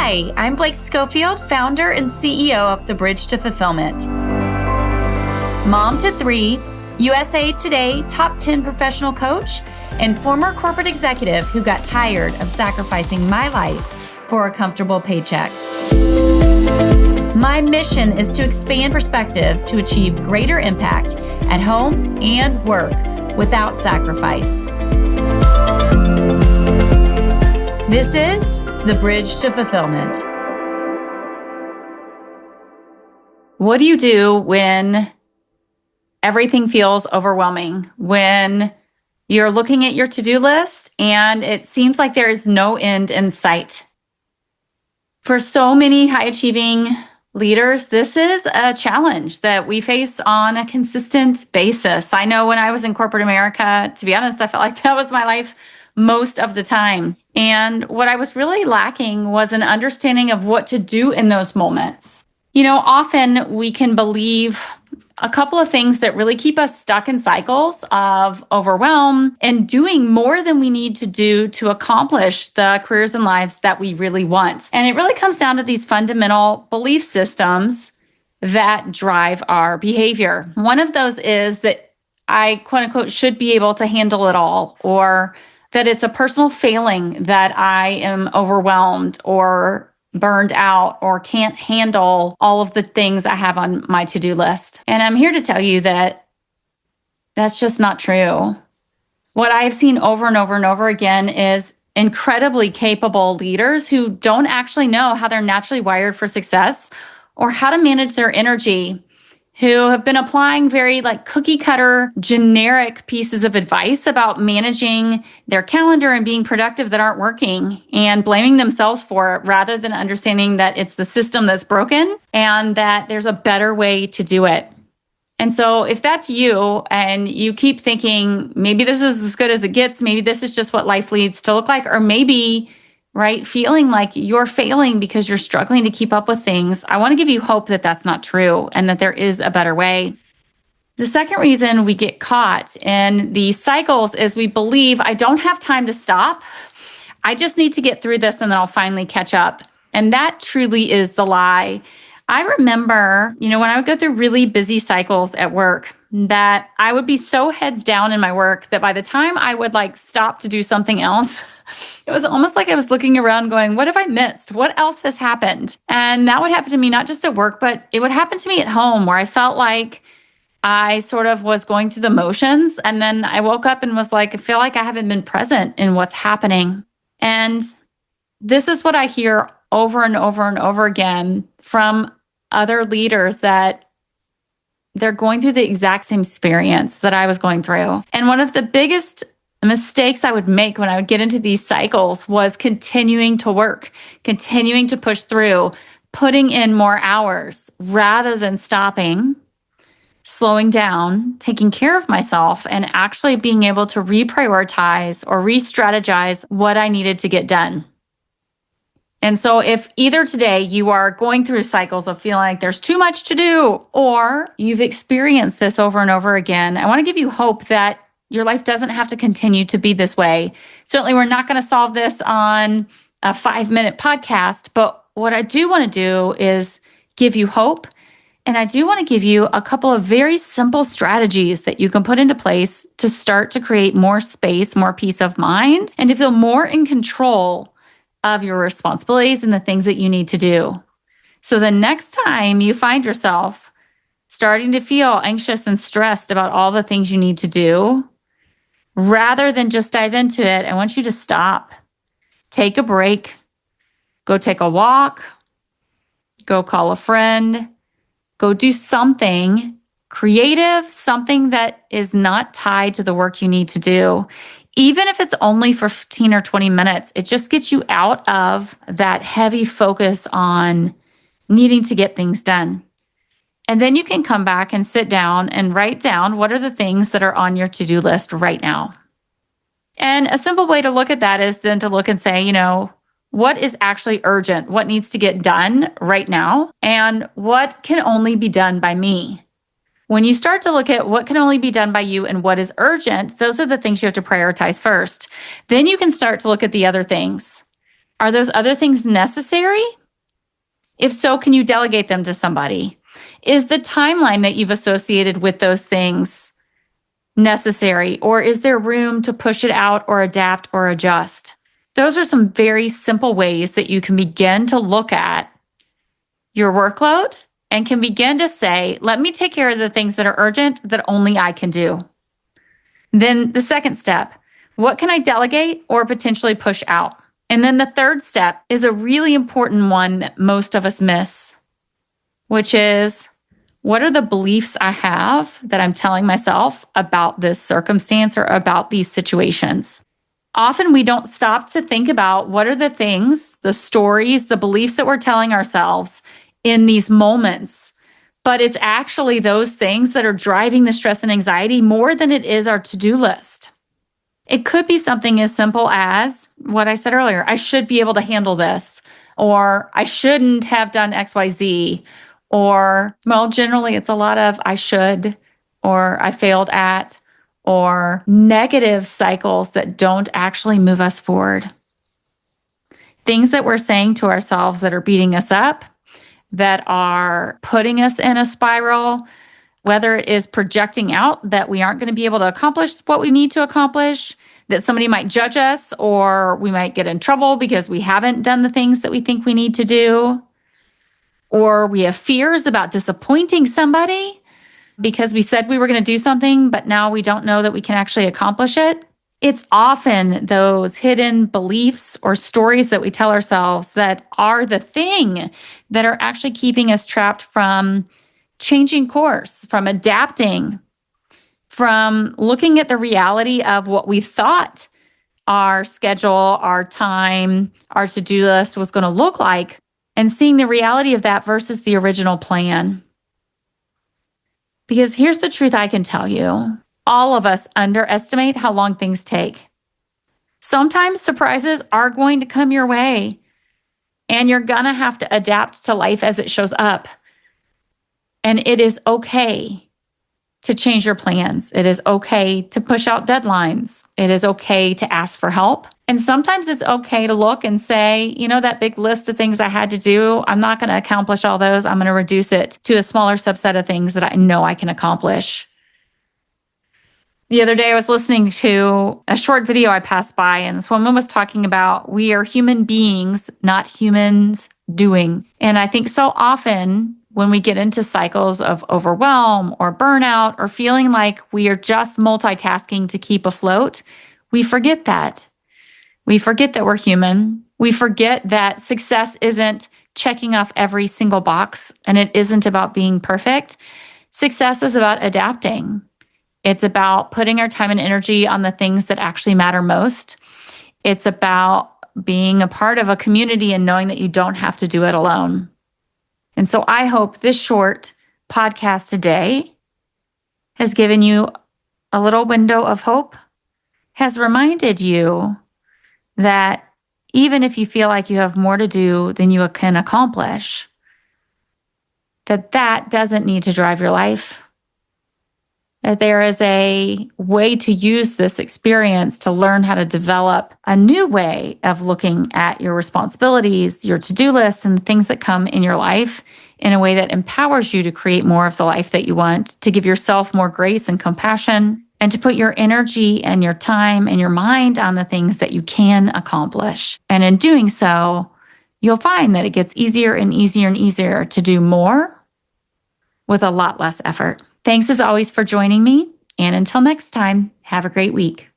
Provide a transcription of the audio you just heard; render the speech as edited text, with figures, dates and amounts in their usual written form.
Hi, I'm Blake Schofield, founder and CEO of The Bridge to Fulfillment. Mom to 3, USA Today top 10 professional coach, and former corporate executive who got tired of sacrificing my life for a comfortable paycheck. My mission is to expand perspectives to achieve greater impact at home and work without sacrifice. This is The Bridge to Fulfillment. What do you do when everything feels overwhelming? When you're looking at your to-do list and it seems like there is no end in sight? For so many high-achieving leaders, this is a challenge that we face on a consistent basis. I know when I was in corporate America, to be honest, I felt like that was my life most of the time. And what I was really lacking was an understanding of what to do in those moments. You know, often we can believe a couple of things that really keep us stuck in cycles of overwhelm and doing more than we need to do to accomplish the careers and lives that we really want. And it really comes down to these fundamental belief systems that drive our behavior. One of those is that I, quote unquote, should be able to handle it all, or that it's a personal failing that I am overwhelmed or burned out or can't handle all of the things I have on my to-do list. And I'm here to tell you that that's just not true. What I've seen over and over and over again is incredibly capable leaders who don't actually know how they're naturally wired for success or how to manage their energy, who have been applying very cookie cutter, generic pieces of advice about managing their calendar and being productive that aren't working and blaming themselves for it rather than understanding that it's the system that's broken and that there's a better way to do it. And so if that's you and you keep thinking, maybe this is as good as it gets, maybe this is just what life leads to look like, or maybe feeling like you're failing because you're struggling to keep up with things, I want to give you hope that that's not true and that there is a better way. The second reason we get caught in these cycles is we believe, I don't have time to stop. I just need to get through this and then I'll finally catch up. And that truly is the lie. I remember, when I would go through really busy cycles at work, that I would be so heads down in my work that by the time I would stop to do something else, it was almost like I was looking around going, what have I missed? What else has happened? And that would happen to me, not just at work, but it would happen to me at home where I felt like I sort of was going through the motions. And then I woke up and was like, I feel like I haven't been present in what's happening. And this is what I hear over and over and over again from other leaders, that they're going through the exact same experience that I was going through. And one of the biggest mistakes I would make when I would get into these cycles was continuing to work, continuing to push through, putting in more hours rather than stopping, slowing down, taking care of myself, and actually being able to reprioritize or re-strategize what I needed to get done. And so if either today you are going through cycles of feeling like there's too much to do, or you've experienced this over and over again, I want to give you hope that your life doesn't have to continue to be this way. Certainly, we're not going to solve this on a 5-minute podcast, but what I do want to do is give you hope. And I do want to give you a couple of very simple strategies that you can put into place to start to create more space, more peace of mind, and to feel more in control of your responsibilities and the things that you need to do. So the next time you find yourself starting to feel anxious and stressed about all the things you need to do, rather than just dive into it, I want you to stop, take a break, go take a walk, go call a friend, go do something creative, something that is not tied to the work you need to do. Even if it's only for 15 or 20 minutes, it just gets you out of that heavy focus on needing to get things done. And then you can come back and sit down and write down what are the things that are on your to-do list right now. And a simple way to look at that is then to look and say, what is actually urgent? What needs to get done right now? And what can only be done by me? When you start to look at what can only be done by you and what is urgent, those are the things you have to prioritize first. Then you can start to look at the other things. Are those other things necessary? If so, can you delegate them to somebody? Is the timeline that you've associated with those things necessary, or is there room to push it out or adapt or adjust? Those are some very simple ways that you can begin to look at your workload and can begin to say, let me take care of the things that are urgent that only I can do. Then the second step, what can I delegate or potentially push out? And then the third step is a really important one that most of us miss, which is, what are the beliefs I have that I'm telling myself about this circumstance or about these situations? Often we don't stop to think about what are the things, the stories, the beliefs that we're telling ourselves in these moments. But it's actually those things that are driving the stress and anxiety more than it is our to-do list. It could be something as simple as what I said earlier. I should be able to handle this, or I shouldn't have done XYZ, or, well, generally it's a lot of I should, or I failed at, or negative cycles that don't actually move us forward. Things that we're saying to ourselves that are beating us up, that are putting us in a spiral, whether it is projecting out that we aren't going to be able to accomplish what we need to accomplish, that somebody might judge us, or we might get in trouble because we haven't done the things that we think we need to do, or we have fears about disappointing somebody because we said we were going to do something, but now we don't know that we can actually accomplish it. It's often those hidden beliefs or stories that we tell ourselves that are the thing that are actually keeping us trapped from changing course, from adapting, from looking at the reality of what we thought our schedule, our time, our to-do list was going to look like, and seeing the reality of that versus the original plan. Because here's the truth I can tell you. All of us underestimate how long things take. Sometimes surprises are going to come your way, and you're going to have to adapt to life as it shows up. And it is okay to change your plans. It is okay to push out deadlines. It is okay to ask for help. And sometimes it's okay to look and say, that big list of things I had to do, I'm not going to accomplish all those. I'm going to reduce it to a smaller subset of things that I know I can accomplish. The other day I was listening to a short video I passed by, and this woman was talking about we are human beings, not humans doing. And I think so often when we get into cycles of overwhelm or burnout or feeling like we are just multitasking to keep afloat, we forget that. We forget that we're human. We forget that success isn't checking off every single box, and it isn't about being perfect. Success is about adapting. It's about putting our time and energy on the things that actually matter most. It's about being a part of a community and knowing that you don't have to do it alone. And so I hope this short podcast today has given you a little window of hope, has reminded you that even if you feel like you have more to do than you can accomplish, that doesn't need to drive your life. That there is a way to use this experience to learn how to develop a new way of looking at your responsibilities, your to-do list, and the things that come in your life in a way that empowers you to create more of the life that you want, to give yourself more grace and compassion, and to put your energy and your time and your mind on the things that you can accomplish. And in doing so, you'll find that it gets easier and easier and easier to do more with a lot less effort. Thanks as always for joining me. And until next time, have a great week.